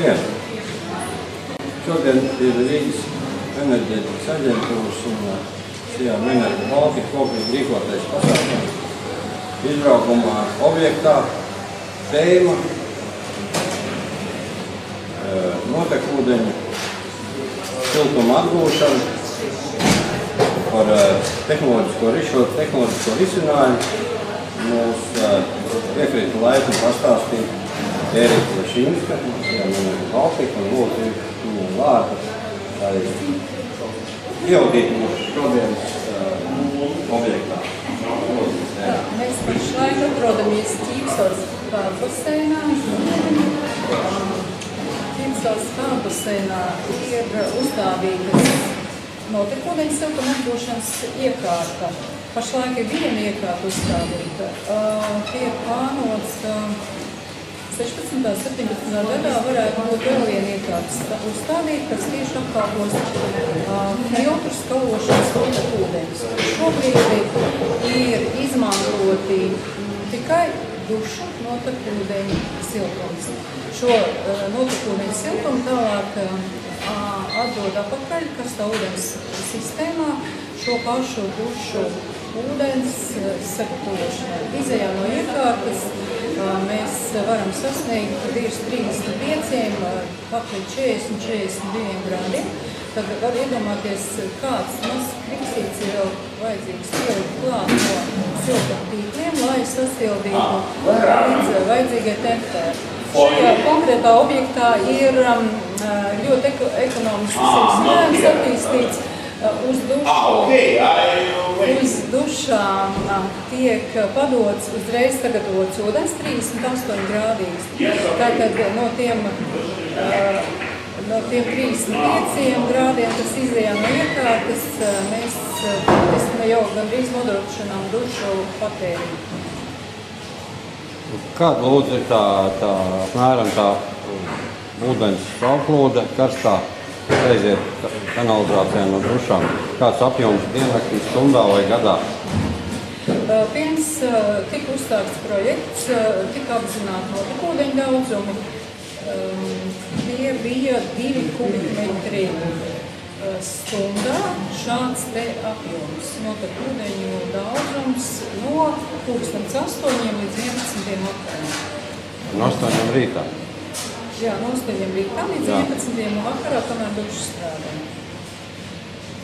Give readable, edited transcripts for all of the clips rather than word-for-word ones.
Labdien! Šodien ir Rīgas enerģētikas aģentūras un Sijām Enerģija Baltika kopīgi rīkotais pasākums izbraukumā objektā. Tēma notekūdeņu siltuma atgūšana par tehnoloģisko risinājumu. Mūs piekrita laipni pastāstīt Ērika Lešinska, Sijām Enerģija Baltika un lūdzu viņu vārdu, lai ievadītu mūsu šodienas objektā. Mēs pašlaik atrodamies Ķīpsels pārbaseinā. Ķīpsels pārbaseinā ir uzstādītas notekūdeņu siltuma atgūšanas iekārta. Pašlaik ir viena iekārta uzstādīta. Tiek plānots 16. un 17. gadā varētu būt vēl viena iekārta uzstādīta, kas tieši apkalpos filtru skalošanas notekūdeņus. Šobrīd ir izmantoti tikai dušu notekūdeņu siltums. Šo notekūdeņu siltumu tālāk atdod atpakaļ karstā ūdens sistēmā šo pašu dušu ūdens sagatavošanai. Izejā no iekārtas mēs varam sasniegt virs 35, pat līdz 40-42 grādiem. Tad var iedomāties, kāds mazs kriksīts ir vajadzīgs pielikt klāt no siltuma tīkliem, lai sasildītu līdz vajadzīgai temperatūrai. Šajā konkrētā objektā ir ļoti ekonomisks risinājums attīstīts. Uz dušām tiek padots uzreiz sagatavots ūdens 38 grādīgs. Tātad no tiem 35 grādiem, kas izejā no iekārtas, mēs jau gandrīz nodrošinām dušu patēriņu. Kāda lūdzu ir apmēram tā ūdens sauplūde karstā aiziet kanalizācijā no dušām? Kāds apjoms diennaktī, stundā vai gadā? Pirms tika uzsākts projekts, tika apzināti notekūdeņu daudzumi. Tie bija 2 kubikmetri stundā. Šāds te apjoms notekūdeņu daudzums no 8 līdz 11 vakarā. No 8 rītā? Jā, no 8 rītā līdz 11 vakarā, kamēr dušas strādā.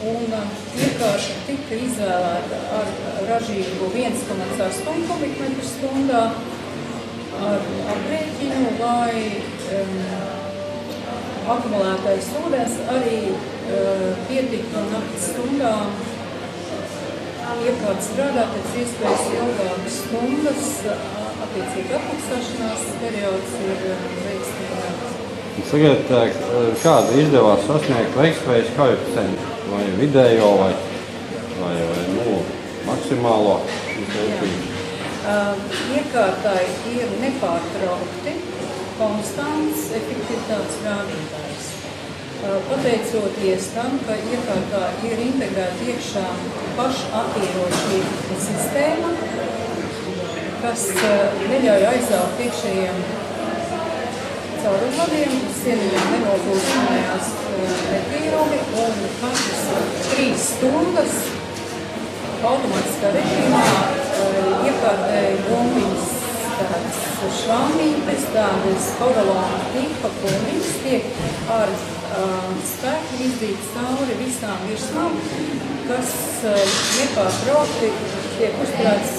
Un iekārta tika izvēlēta ar ražīgu 1,8 kubikmetru stundā ar aprēķinu, lai akumulētais ūdens arī pietiktu naktas stundām. Iekārta strādā pēc iespējas ilgākas stundas, attiecīgi atmaksāšanās periods ir veiksmīgāks. Tagad, kāda izdevās sasniegt veiktspējas koeficientu? Vai vidējo, vai maksimālo? Iekārtai ir nepārtraukti konstants efektivitātes rādītājs. Pateicoties tam, ka iekārtā ir integrēta iekšā pašattīrošība sistēma, kas neļauj aizaugt iekšējiem caurumvadiem, sieniņiem nenogūstinājās netīrumi, un katras 3 stundas automātiskā režīmā iekārtēja bumbiņas tāds švamītes, tādas porolona tipa bumbiņas tiek ar spēku izdīt cauri visām virsmām, kas nepārtraukti tiek uzturēts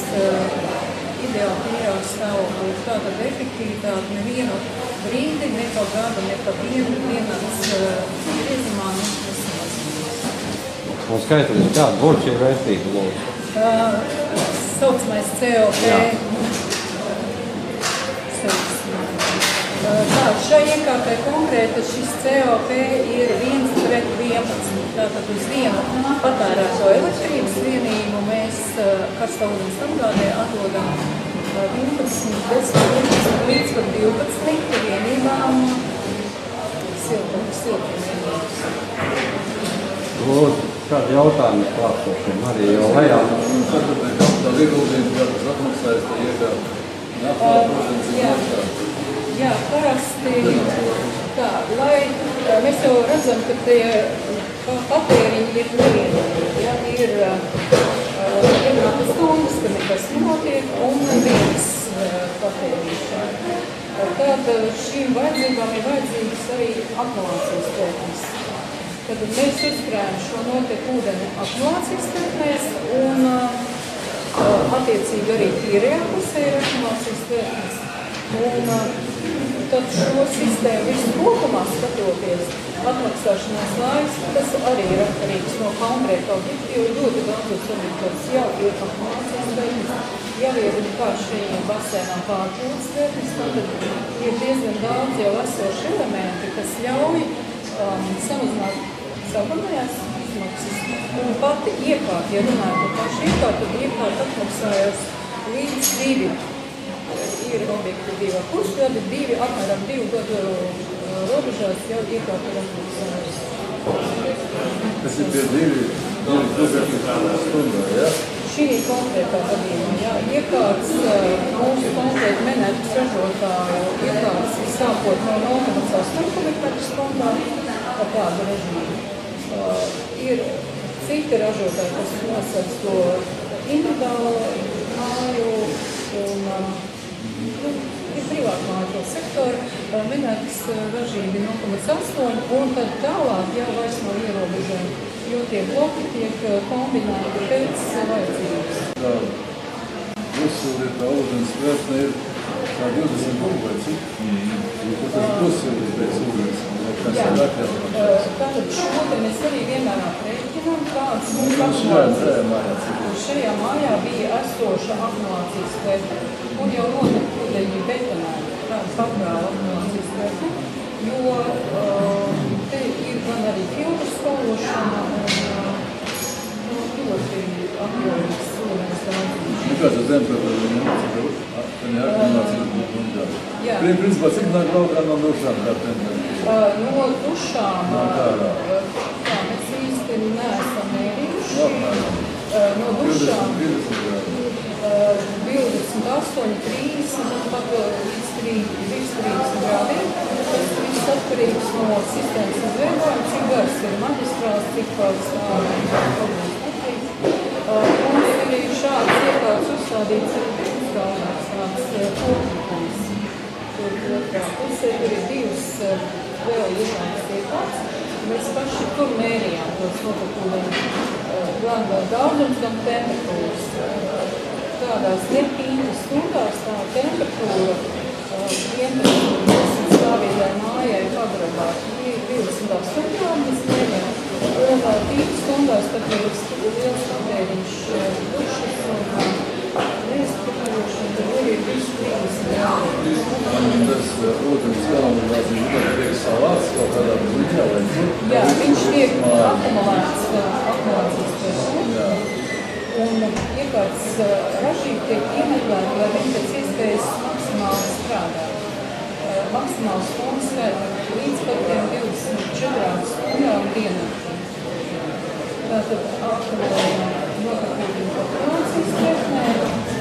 ideāli tīrā stāvoklī. Tātad efektivitāte nevienu brīdi, ne pa gadu, ne pa dienas griezumā nesazinās. Un skaitliski, kāda burts ir vērtīga, lūdzu? Saucamais COP. Šai iekārtai konkrēti šis COP ir 1:11. Tātad uz vienu patērēto elektrības vienību mēs karstā ūdens apgādē atdodam 11 līdz 12 vienībām siltumvienības. Lūdzu, kādi jautājumi klātsošiem arī jau lejā? Tātad ieguldījums, kas atmaksājas, tā iekārta Jā, parasti tā, lai mēs jau redzam, ka tie patēriņi ir nevienīgi. Ja, ir stundas, ka nekas nenotiek, un viens patēriņš. Tad šīm vajadzībām ir vajadzīgs arī akumulācijas tēknis. Tad mēs uzkrājam šo noteikti ūdeni akumulācijas tēknēs, un attiecīgi arī tīrajā pusē ir akumulācijas tēknis. Un tad šo sistēmu visu kopumā skatoties, atmaksāšanās laiks, tas arī ir atkarīgs no konkrēta objekta, jo ļoti daudzos objektos jau ir akumulācijas tēknis, jau ir vienkārši basēnā pārplūdes tēknis, tad ir diezgan daudz jau esoši elementi, kas ļauj samazināt sākumējās izmaksas. Un pati iekārta, ja runāju par pašu iekārtu, tad iekārta atmaksājās līdz 2. Ir objekti 2,5 gadi, apmēram 2 gadu robežās jau iekārta ir atmaksājās. Tas ir pie 2 stundā, ja? Šī ir konkrētā gadījumā, jā. Iekārts mūsu konkrēti Menergas ražotāju iekārts sākot no 0,8 kubikmetru stundā par tādu režīmu. Ir citi ražotāji, kas nosaka to individuālo māju un ir privātu māju sektoru. Menergas ražība ir 0,8 un tad tālāk jau vairs nav ierobežojumi, jo tie bloki tiek kombinēti pēc vajadzības. Tā pusili, tā ūdens tvertne ir kā 20 kubikmetri, cik? Tas pusili pēc ūdens. Jā, tātad šo te mēs arī vienmēr aprēķinām, kāds mums akumulācijas. Šajā mājā bija esoša akumulācijas tvertne un jau noteikti ūdeņi betonēta, tāda pakrāla akumulācijas tvertne, jo te ir gan arī filtru skološana un ļoti apjomīgs ūdens daudzums. Kāds ir temperatūra? Principā, cik nāk laukā no dušām? No dušām, tā mēs īsti neesam mērījuši. No dušām 28, 30, pat līdz 30 grādiem. Tas viss atkarīgs no sistēmas izveidojuma, cik gars ir maģistrāls, cik stāv. Mums ir arī šāds iekārts uzstādīts arī uzstādīts tāds kopums. Tur otrā pusē tur ir divas vēl iekārtas iekārts. Mēs paši tur mērījām tos notekūdeņu gan daudzums, gan temperatūras. Tādās 7 stundās tā temperatūra 11 stāvīgai mājai pagrabā ir 28 grādi, mēs mērījām. Un 2 stundās tad ir liels patēriņš dušas un neizpakaļošana, tad tur ir visu 30 grādi. Tas ūdens kanalizācija tiek salāts kaut kādā brīdī, vai ne? Jā, viņš tiek akumulēts akumulācijas tērpē. Un iekārts ražība tiek iemeklēta, lai viņi pēc iespējas maksimāli strādā. Maksimāls stundas skaita līdz pat 24 stundām dienā. Tātad akumulējam notekūdeņu akumulācijas tērpnē,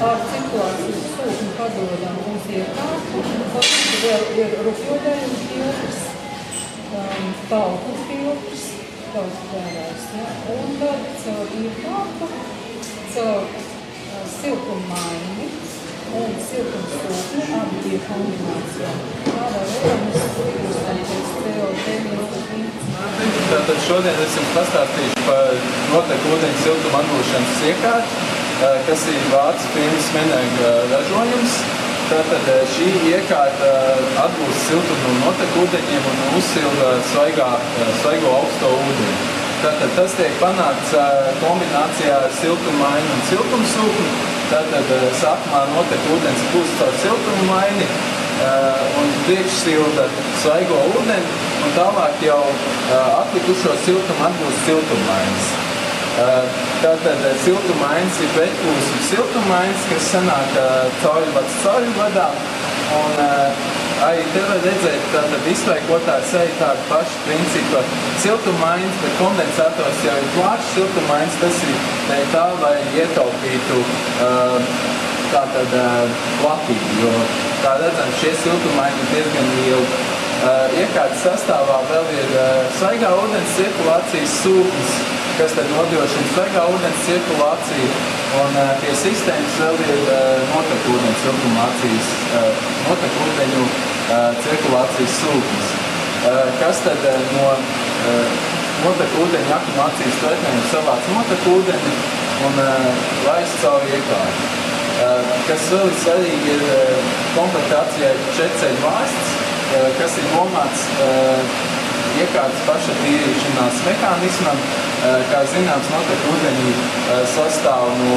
ar cirkulācijas sūkni padodam uz iekārtu. Tad vēl ir rupjodeļu filtrs, tauku filtrs, tauku tērājs. Ja? Un tad caur iekārtu, caur siltummaiņu un siltumsūkni abi tie kombinācijā. Tādā veidā mēs izrūstam pēc CO2 Tātad šodien esam pastāstījuši par notekūdeņu siltuma atgūšanas iekārtu, kas ir vācu firmas Menerga ražojums. Tātad šī iekārta atgūst siltumu no notekūdeņiem un uzsilda svaigo augsto ūdeni. Tātad tas tiek panākts kombinācijā ar siltummaiņu un siltumsūkni. Tātad sākumā notekūdens pūst caur siltummaini un priekšsilda svaigo ūdeni, un tālāk jau atlikušo siltumu atgūst siltummaiņas. Tātad siltummaiņas ir pretplūsmu siltummaiņas, kas sanāk caurvadā, un arī te var redzēt tātad izsvaikotā seja tāda paša principa siltummaiņas, bet kondensators jau ir plāčs siltummaiņas, tas ir tā, lai ietaupītu tātad platību, jo, kā redzam, šie siltumaiņi ir diezgan lieli. Iekārtas sastāvā vēl ir svaigā ūdens cirkulācijas sūknis, kas tad nodrošina svaigā ūdens cirkulāciju, un pie sistēmas vēl ir notekūdeņu cirkulācijas sūknis, kas tad no notekūdeņu akumulācijas tvertnēm savāc notekūdeni un laist cauri iekārtu. Kas vēl ir svarīgi, ir komplektācijai 4-ceļu vāsts, kas ir domāts iekārtas paša tīrīšanās mehānismam. Kā zināms, notekūdeņi sastāv no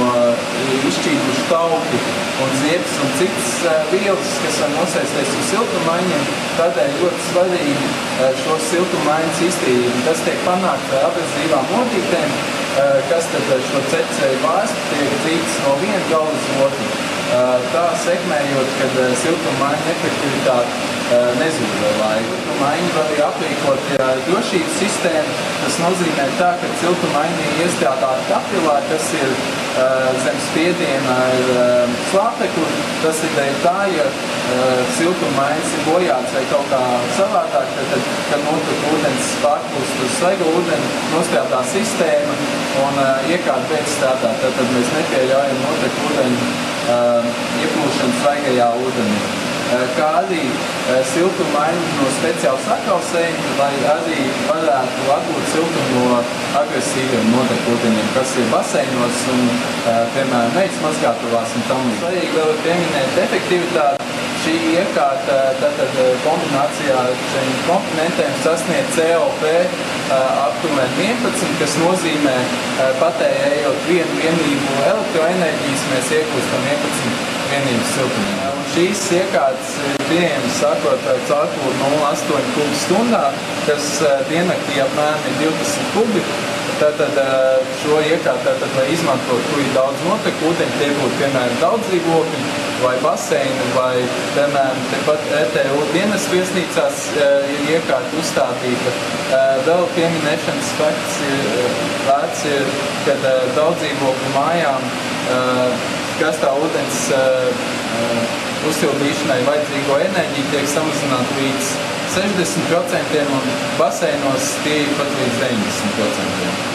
izšķīdušu tauki un ziepes un citas vielas, kas var nosēsties uz siltumaiņiem. Tādēļ ļoti svarīgi šo siltumaiņas iztīrīt. Tas tiek panākt ar abrazīvām modītēm, kas tad šo 4-ceļu vāstu tiek dzīts no viena gala uz otru. Tā sekmējot, kad siltumaiņa efektivitāte nezūd ar laiku. Siltumaiņa var arī aprīkot drošības sistēmu. Tas nozīmē tā, ka siltumaiņa ir iestrādāta kapilā, kas ir zem spiediena ar slāpekli. Tas ir dēļ tā, ja siltumaiņas ir bojāts vai kaut kā savādāk, tad, kad notiek ūdens pārplūst uz svaigu ūdeni, nostrādā sistēma un iekārta beidz strādāt. Tad mēs nepieļaujam notiek ūdeņu ieplūšanu svaigajā ūdenī. Kā arī siltumaiņu no speciāla sakausējuma, lai arī varētu atgūt siltumu no agresīviem notekūdeņiem, kas ir baseinos un, piemēram, meitas mazgātuvās un tam līdzīgi. Svarīgi vēl ir pieminēt efektivitāti. Šī iekārta tātad kombinācijā ar šiem komponentiem sasniedz COP aptuveni 11, kas nozīmē patērējot vienu vienību elektroenerģijas, mēs iegūstam 11 vienības siltumu. Šīs iekārtas ir pieejamas sākot ar caurplūdu 0,8 kubstundā, kas diennaktī apmēram ir 20 kubi. Tātad šo iekārtu, lai izmantot, kur ir daudz notekūdeņu, tie būtu, piemēram, daudz dzīvokļi vai baseini, vai, piemēram, tepat ETU dienas viesnīcās ir iekārta uzstādīta. Vēl pieminēšanas fakts vērts ir, kad daudz dzīvokļu mājām karstā ūdens uzsildīšanai vajadzīgo enerģiju tiek samazināta līdz 60% un baseinos tie ir pat līdz 90%.